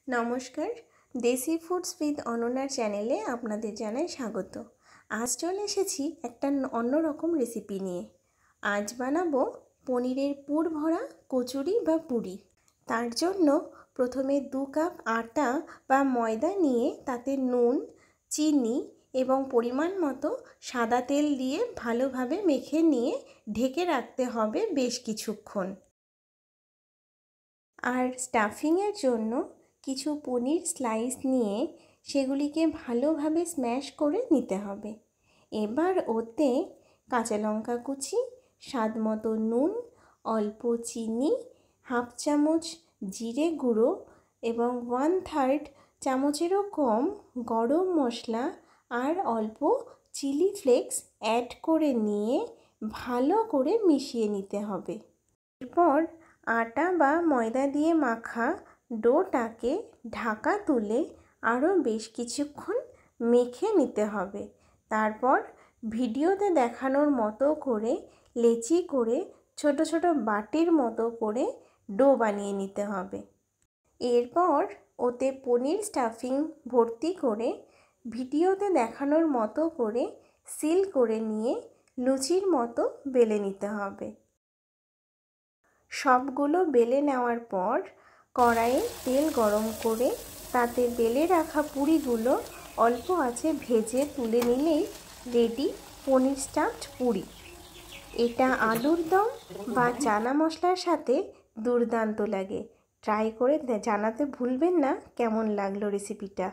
নমস্কার, দেশি foods with অনন্যার চ্যানেলে আপনাদের জানাই স্বাগত। আজ চলে এসেছি একটা অন্যরকম রেসিপি নিয়ে। আজ বানাবো পনিরের পুর ভরা কচুরি বা পুরি। তার জন্য প্রথমে 2 কাপ আটা বা ময়দা নিয়ে তাতে নুন, চিনি এবং পরিমাণ মতো সাদা তেল দিয়ে ভালোভাবে মেখে নিয়ে ঢেকে রাখতে হবে বেশ কিছুক্ষণ। আর স্টাফিংয়ের জন্য কিছু পনির স্লাইস নিয়ে সেগুলিকে ভালোভাবে স্ম্যাশ করে নিতে হবে। এবার ওতে কাঁচা লঙ্কা কুচি, স্বাদ মতো নুন, অল্প চিনি, হাফ চামচ জিরে গুঁড়ো এবং 1/3 চামচেরও কম গরম মশলা আর অল্প চিলি ফ্লেক্স অ্যাড করে নিয়ে ভালো করে মিশিয়ে নিতে হবে। এরপর আটা বা ময়দা দিয়ে মাখা ডোটাকে ঢাকা তুলে আরও বেশ কিছুক্ষণ মেখে নিতে হবে। তারপর ভিডিওতে দেখানোর মতো করে লেচি করে ছোট ছোট বাটির মতো করে ডো বানিয়ে নিতে হবে। এরপর ওতে পনির স্টাফিং ভর্তি করে ভিডিওতে দেখানোর মতো করে সিল করে নিয়ে লুচির মতো বেলে নিতে হবে। সবগুলো বেলে নেওয়ার পর কড়াইয়ে তেল গরম করে তাতে বেলে রাখা পুরিগুলো অল্প আঁচে ভেজে তুলে নিলেই রেডি পনির স্টাফড পুরি। এটা আলুর দম বা চানা মশলার সাথে দুর্দান্ত লাগে। ট্রাই করে জানাতে ভুলবেন না কেমন লাগলো রেসিপিটা।